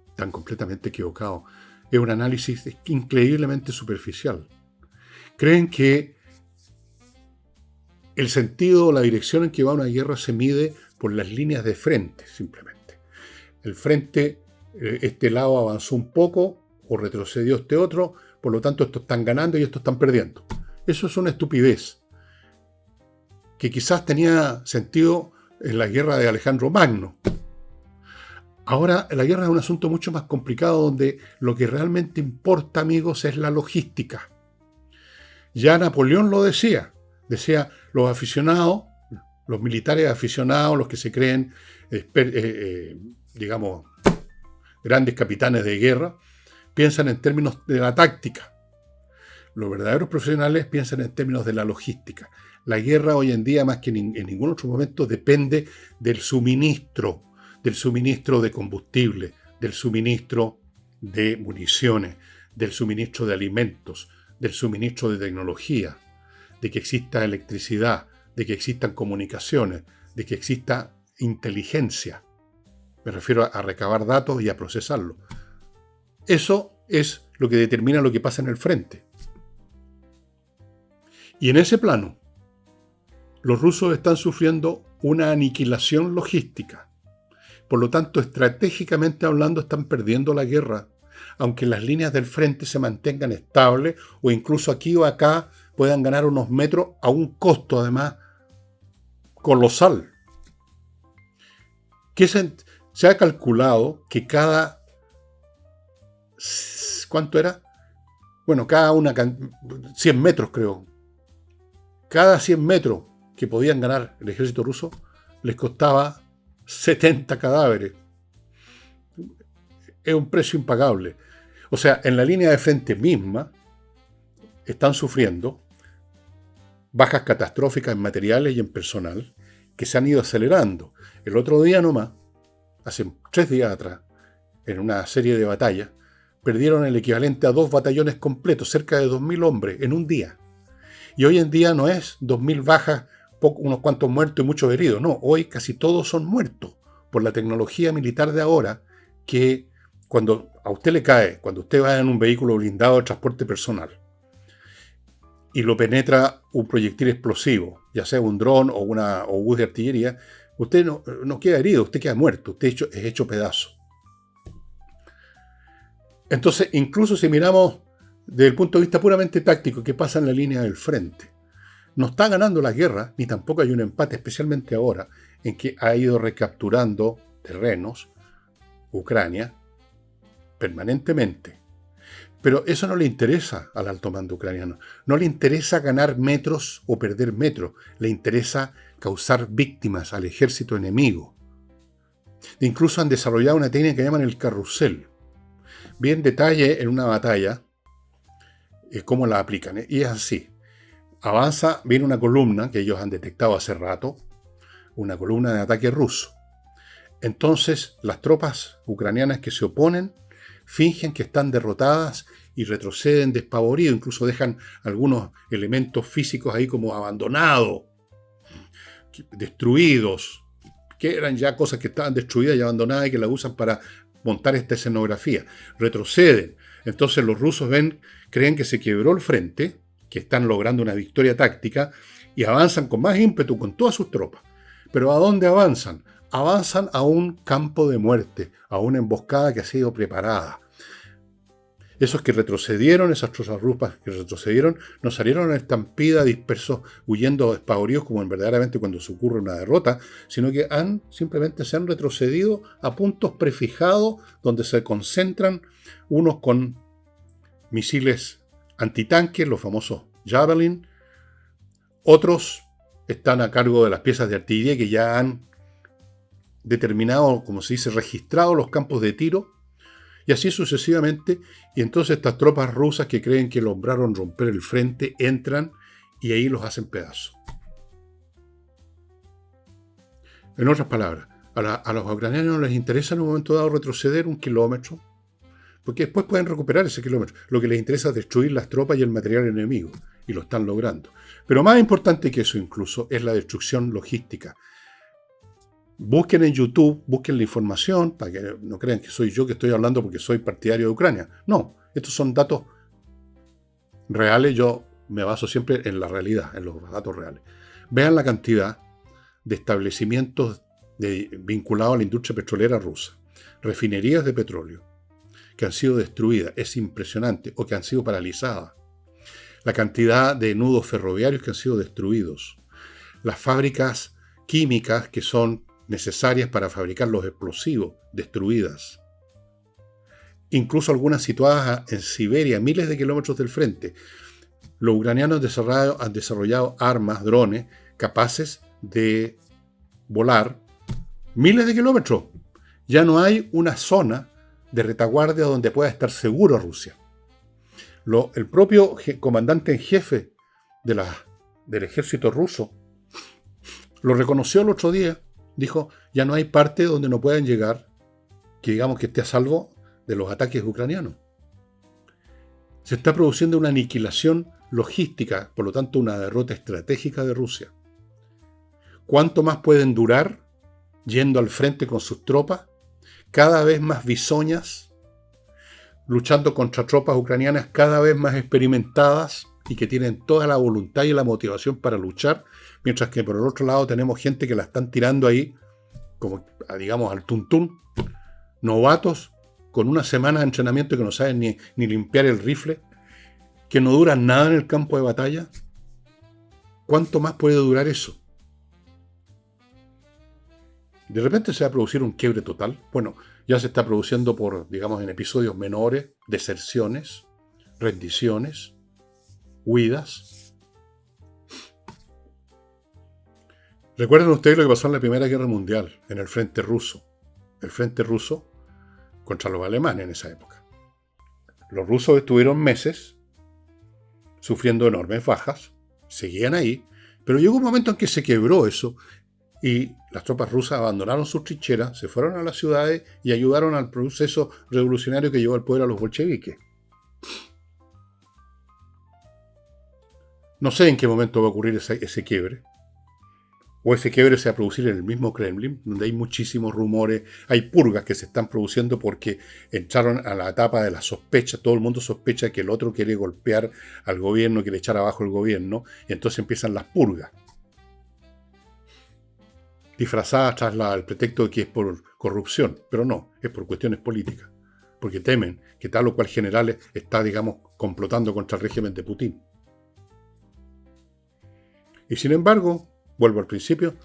Están completamente equivocados. Es un análisis increíblemente superficial. Creen que el sentido o la dirección en que va una guerra se mide por las líneas de frente, simplemente. El frente, este lado avanzó un poco o retrocedió este otro, por lo tanto estos están ganando y estos están perdiendo. Eso es una estupidez que quizás tenía sentido en la guerra de Alejandro Magno. Ahora la guerra es un asunto mucho más complicado, donde lo que realmente importa, amigos, es la logística. Ya Napoleón lo decía, los aficionados, los militares aficionados, los que se creen, digamos, grandes capitanes de guerra, piensan en términos de la táctica. Los verdaderos profesionales piensan en términos de la logística. La guerra hoy en día, más que en ningún otro momento, depende del suministro de combustible, del suministro de municiones, del suministro de alimentos, del suministro de tecnología, de que exista electricidad, de que existan comunicaciones, de que exista inteligencia. Me refiero a recabar datos y a procesarlos. Eso es lo que determina lo que pasa en el frente. Y en ese plano, los rusos están sufriendo una aniquilación logística. Por lo tanto, estratégicamente hablando, están perdiendo la guerra, aunque las líneas del frente se mantengan estables o incluso aquí o acá puedan ganar unos metros a un costo, además, colosal. Se ha calculado que ¿cuánto era? Bueno, 100 metros, creo. Cada 100 metros que podían ganar el ejército ruso les costaba 70 cadáveres. Es un precio impagable. O sea, en la línea de frente misma están sufriendo bajas catastróficas en materiales y en personal que se han ido acelerando. El otro día nomás, hace 3 días atrás, en una serie de batallas, perdieron el equivalente a 2 batallones completos, cerca de 2.000 hombres en un día. Y hoy en día no es 2.000 bajas, unos cuantos muertos y muchos heridos. No, hoy casi todos son muertos por la tecnología militar de ahora, que cuando a usted le cae, cuando usted va en un vehículo blindado de transporte personal y lo penetra un proyectil explosivo, ya sea un dron o un obús de artillería, usted no queda herido, usted queda muerto, usted es hecho pedazo. Entonces, incluso si miramos desde el punto de vista puramente táctico, ¿qué pasa en la línea del frente? No está ganando la guerra, ni tampoco hay un empate, especialmente ahora, en que ha ido recapturando terrenos, Ucrania, permanentemente. Pero eso no le interesa al alto mando ucraniano. No le interesa ganar metros o perder metros. Le interesa causar víctimas al ejército enemigo. Incluso han desarrollado una técnica que llaman el carrusel. Vi en detalle en una batalla cómo la aplican. Y es así. Avanza, viene una columna que ellos han detectado hace rato, una columna de ataque ruso. Entonces, las tropas ucranianas que se oponen fingen que están derrotadas y retroceden despavoridos, incluso dejan algunos elementos físicos ahí como abandonados, destruidos, que eran ya cosas que estaban destruidas y abandonadas y que las usan para montar esta escenografía. Retroceden. Entonces los rusos creen que se quebró el frente, que están logrando una victoria táctica, y avanzan con más ímpetu con todas sus tropas. ¿Pero a dónde avanzan? Avanzan a un campo de muerte, a una emboscada que ha sido preparada. Esos que retrocedieron, esas tropas rusas que retrocedieron, no salieron a estampida dispersos, huyendo despavoridos como verdaderamente cuando se ocurre una derrota, sino que simplemente se han retrocedido a puntos prefijados donde se concentran, unos con misiles antitanques, los famosos Javelin, otros están a cargo de las piezas de artillería que ya han determinado, como se dice, registrado los campos de tiro, y así sucesivamente. Y entonces estas tropas rusas que creen que lograron romper el frente entran y ahí los hacen pedazos. En otras palabras, a los ucranianos les interesa en un momento dado retroceder 1 kilómetro, porque después pueden recuperar ese kilómetro. Lo que les interesa es destruir las tropas y el material enemigo, y lo están logrando. Pero más importante que eso incluso es la destrucción logística. Busquen en YouTube, busquen la información, para que no crean que soy yo que estoy hablando porque soy partidario de Ucrania. No, estos son datos reales, yo me baso siempre en la realidad, en los datos reales. Vean la cantidad de establecimientos vinculados a la industria petrolera rusa, refinerías de petróleo, que han sido destruidas, es impresionante, o que han sido paralizadas. La cantidad de nudos ferroviarios que han sido destruidos. Las fábricas químicas que son necesarias para fabricar los explosivos, destruidas. Incluso algunas situadas en Siberia, miles de kilómetros del frente. Los ucranianos han desarrollado armas, drones, capaces de volar miles de kilómetros. Ya no hay una zona de retaguardia donde pueda estar seguro Rusia. El propio comandante en jefe del ejército ruso lo reconoció el otro día. Dijo, ya no hay parte donde no puedan llegar que digamos que esté a salvo de los ataques ucranianos. Se está produciendo una aniquilación logística, por lo tanto una derrota estratégica de Rusia. ¿Cuánto más pueden durar yendo al frente con sus tropas, cada vez más bisoñas, luchando contra tropas ucranianas cada vez más experimentadas y que tienen toda la voluntad y la motivación para luchar, mientras que por el otro lado tenemos gente que la están tirando ahí, como digamos al tuntún, novatos con una semana de entrenamiento que no saben ni limpiar el rifle, que no duran nada en el campo de batalla? ¿Cuánto más puede durar eso? De repente se va a producir un quiebre total. Bueno, ya se está produciendo en episodios menores, deserciones, rendiciones, huidas. Recuerden ustedes lo que pasó en la Primera Guerra Mundial, en el frente ruso. El frente ruso contra los alemanes en esa época. Los rusos estuvieron meses sufriendo enormes bajas, seguían ahí, pero llegó un momento en que se quebró eso Y las tropas rusas abandonaron sus trincheras, se fueron a las ciudades y ayudaron al proceso revolucionario que llevó al poder a los bolcheviques. No sé en qué momento va a ocurrir ese quiebre. O ese quiebre se va a producir en el mismo Kremlin, donde hay muchísimos rumores, hay purgas que se están produciendo porque entraron a la etapa de la sospecha. Todo el mundo sospecha que el otro quiere golpear al gobierno, quiere echar abajo el gobierno, y entonces empiezan las purgas, disfrazadas tras el pretexto de que es por corrupción, pero no, es por cuestiones políticas, porque temen que tal o cual general está, digamos, complotando contra el régimen de Putin. Y sin embargo, vuelvo al principio,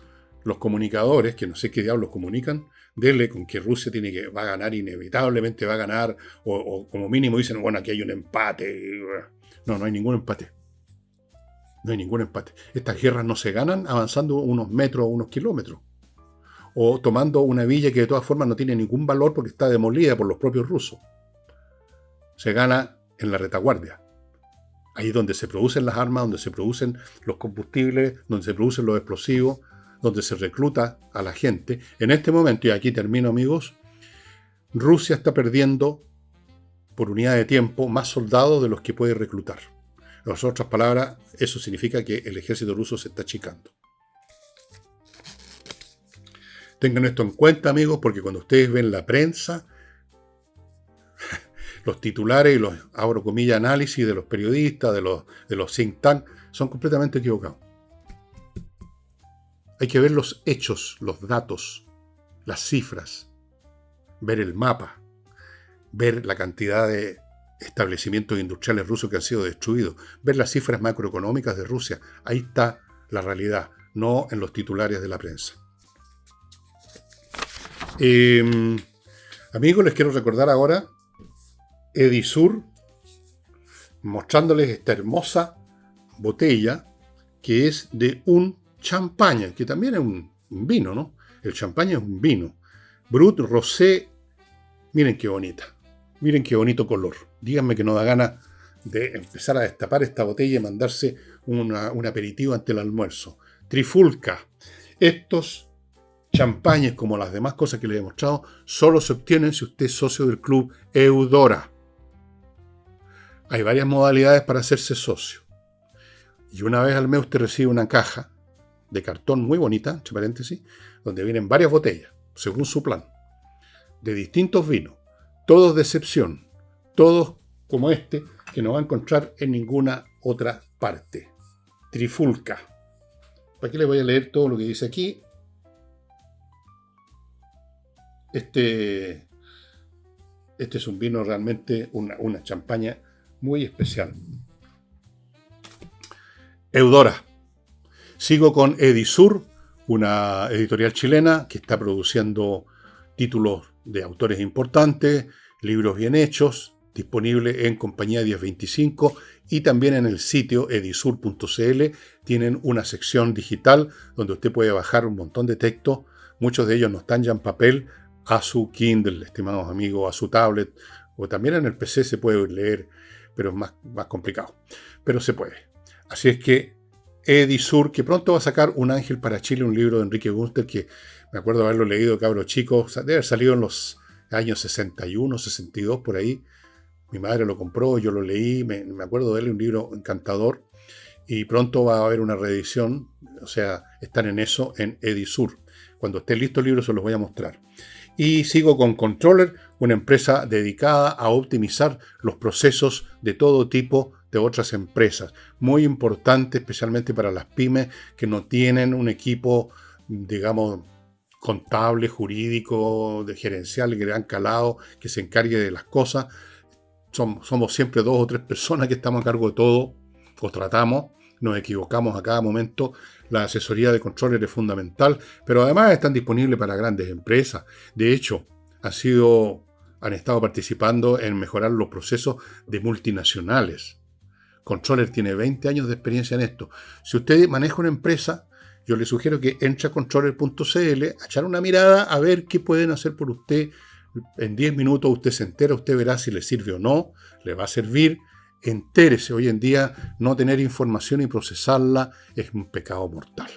los comunicadores, que no sé qué diablos comunican, denle con que Rusia va a ganar, inevitablemente va a ganar, o como mínimo dicen, bueno, aquí hay un empate. No, no hay ningún empate. No hay ningún empate. Estas guerras no se ganan avanzando unos metros o unos kilómetros, o tomando una villa que de todas formas no tiene ningún valor porque está demolida por los propios rusos. Se gana en la retaguardia. Ahí es donde se producen las armas, donde se producen los combustibles, donde se producen los explosivos, donde se recluta a la gente. En este momento, y aquí termino, amigos, Rusia está perdiendo, por unidad de tiempo, más soldados de los que puede reclutar. En otras palabras, eso significa que el ejército ruso se está achicando. Tengan esto en cuenta, amigos, porque cuando ustedes ven la prensa, los titulares y los, abro comillas, análisis de los periodistas, de los think tank, son completamente equivocados. Hay que ver los hechos, los datos, las cifras, ver el mapa, ver la cantidad de establecimientos industriales rusos que han sido destruidos, ver las cifras macroeconómicas de Rusia. Ahí está la realidad, no en los titulares de la prensa. Amigos, les quiero recordar ahora Edisur, mostrándoles esta hermosa botella que es de un champaña, que también es un vino, ¿no? El champaña es un vino. Brut Rosé, miren qué bonita, miren qué bonito color. Díganme que no da ganas de empezar a destapar esta botella y mandarse un aperitivo ante el almuerzo. Trifulca. Estos champañas, como las demás cosas que les he mostrado, solo se obtienen si usted es socio del club Eudora. Hay varias modalidades para hacerse socio. Y una vez al mes usted recibe una caja de cartón muy bonita, entre paréntesis, donde vienen varias botellas, según su plan, de distintos vinos, todos de excepción, todos como este, que no va a encontrar en ninguna otra parte. Trifulca. Aquí les voy a leer todo lo que dice aquí. Este es un vino realmente, una champaña muy especial. Eudora. Sigo con Edisur, una editorial chilena que está produciendo títulos de autores importantes, libros bien hechos, disponible en Compañía 1025 y también en el sitio edisur.cl. Tienen una sección digital donde usted puede bajar un montón de textos. Muchos de ellos no están ya en papel, a su Kindle, estimados amigos, a su tablet, o también en el PC se puede leer, pero es más complicado. Pero se puede. Así es que Edisur, que pronto va a sacar Un ángel para Chile, un libro de Enrique Bunster, que me acuerdo haberlo leído, cabro chico, debe haber salido en los años 61, 62, por ahí. Mi madre lo compró, yo lo leí, me acuerdo de él, un libro encantador, y pronto va a haber una reedición, o sea, están en eso en Edisur. Cuando esté listo el libro se los voy a mostrar. Y sigo con Controller, una empresa dedicada a optimizar los procesos de todo tipo de otras empresas. Muy importante, especialmente para las pymes que no tienen un equipo, digamos, contable, jurídico, de gerencial, que han calado, que se encargue de las cosas. Somos siempre 2 o 3 personas que estamos a cargo de todo, o tratamos, nos equivocamos a cada momento. La asesoría de Controller es fundamental, pero además están disponibles para grandes empresas. De hecho, han estado participando en mejorar los procesos de multinacionales. Controller tiene 20 años de experiencia en esto. Si usted maneja una empresa, yo le sugiero que entre a controller.cl, a echar una mirada a ver qué pueden hacer por usted. En 10 minutos usted se entera, usted verá si le sirve o no, le va a servir. Entérese. Hoy en día no tener información y procesarla es un pecado mortal.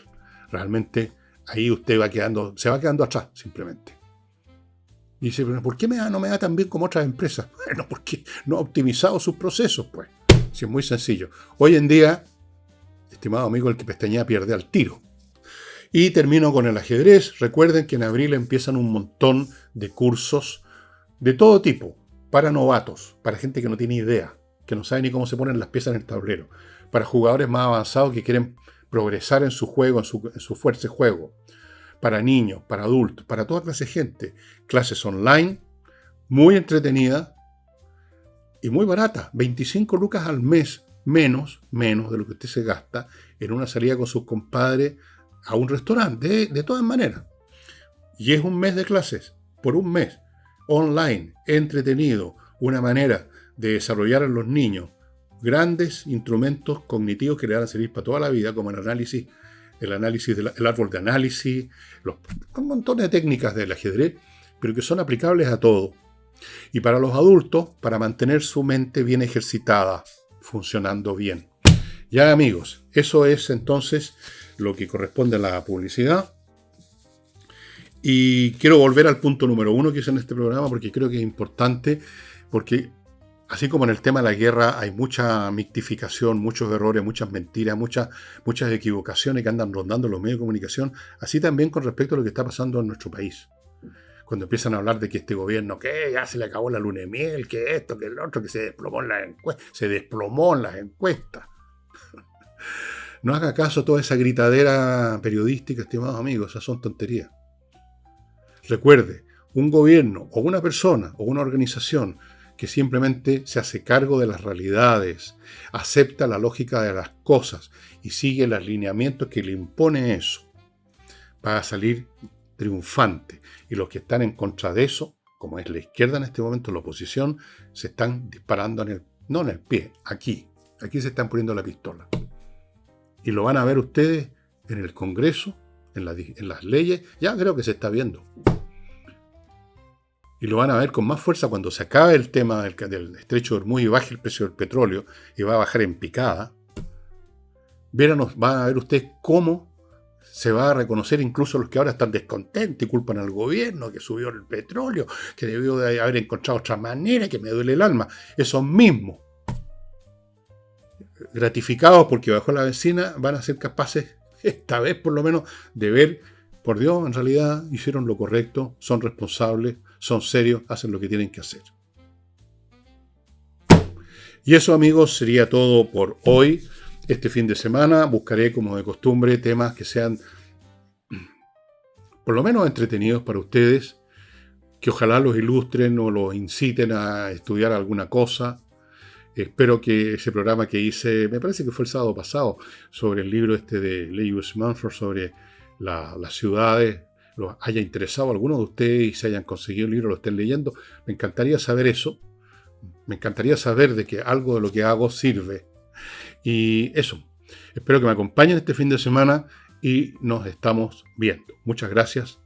Realmente ahí usted se va quedando atrás, simplemente. Y dice, pero ¿por qué no me da tan bien como otras empresas? Bueno, porque no ha optimizado sus procesos, pues. Sí, es muy sencillo. Hoy en día, estimado amigo, el que pestañea pierde al tiro. Y termino con el ajedrez. Recuerden que en abril empiezan un montón de cursos de todo tipo, para novatos, para gente que no tiene idea, que no sabe ni cómo se ponen las piezas en el tablero, para jugadores más avanzados que quieren progresar en su juego, en su fuerza de juego, para niños, para adultos, para toda clase de gente. Clases online, muy entretenidas y muy baratas. 25 lucas al mes, menos de lo que usted se gasta en una salida con sus compadres a un restaurante, de todas maneras. Y es un mes de clases, por un mes, online, entretenido, una manera de desarrollar en los niños grandes instrumentos cognitivos que le van a servir para toda la vida, como el análisis el árbol de análisis, un montón de técnicas del ajedrez, pero que son aplicables a todo. Y para los adultos, para mantener su mente bien ejercitada, funcionando bien. Ya, amigos, eso es entonces lo que corresponde a la publicidad. Y quiero volver al punto número 1 que hice en este programa, porque creo que es importante, porque así como en el tema de la guerra hay mucha mitificación, muchos errores, muchas mentiras, muchas equivocaciones que andan rondando los medios de comunicación, así también con respecto a lo que está pasando en nuestro país. Cuando empiezan a hablar de que este gobierno, que ya se le acabó la luna de miel, que esto, que el otro, que se desplomó en las encuestas. No haga caso a toda esa gritadera periodística, estimados amigos, esas son tonterías. Recuerde, un gobierno o una persona o una organización que simplemente se hace cargo de las realidades, acepta la lógica de las cosas y sigue los lineamientos que le impone eso, va a salir triunfante. Y los que están en contra de eso, como es la izquierda en este momento, la oposición, se están disparando no en el pie, aquí se están poniendo la pistola. Y lo van a ver ustedes en el Congreso, en las leyes, ya creo que se está viendo. Y lo van a ver con más fuerza cuando se acabe el tema del estrecho de Hormuz y baje el precio del petróleo y va a bajar en picada. Van a ver ustedes cómo se va a reconocer incluso los que ahora están descontentos y culpan al gobierno que subió el petróleo, que debió de haber encontrado otra manera, que me duele el alma. Esos mismos, gratificados porque bajó la benzina, van a ser capaces, esta vez por lo menos, de ver, por Dios, en realidad hicieron lo correcto, son responsables, son serios, hacen lo que tienen que hacer. Y eso, amigos, sería todo por hoy. Este fin de semana buscaré, como de costumbre, temas que sean por lo menos entretenidos para ustedes, que ojalá los ilustren o los inciten a estudiar alguna cosa. Espero que ese programa que hice, me parece que fue el sábado pasado, sobre el libro de Lewis Mumford, sobre las ciudades, los haya interesado a alguno de ustedes y se hayan conseguido el libro, lo estén leyendo. Me encantaría saber eso. Me encantaría saber de que algo de lo que hago sirve. Y eso. Espero que me acompañen este fin de semana y nos estamos viendo. Muchas gracias.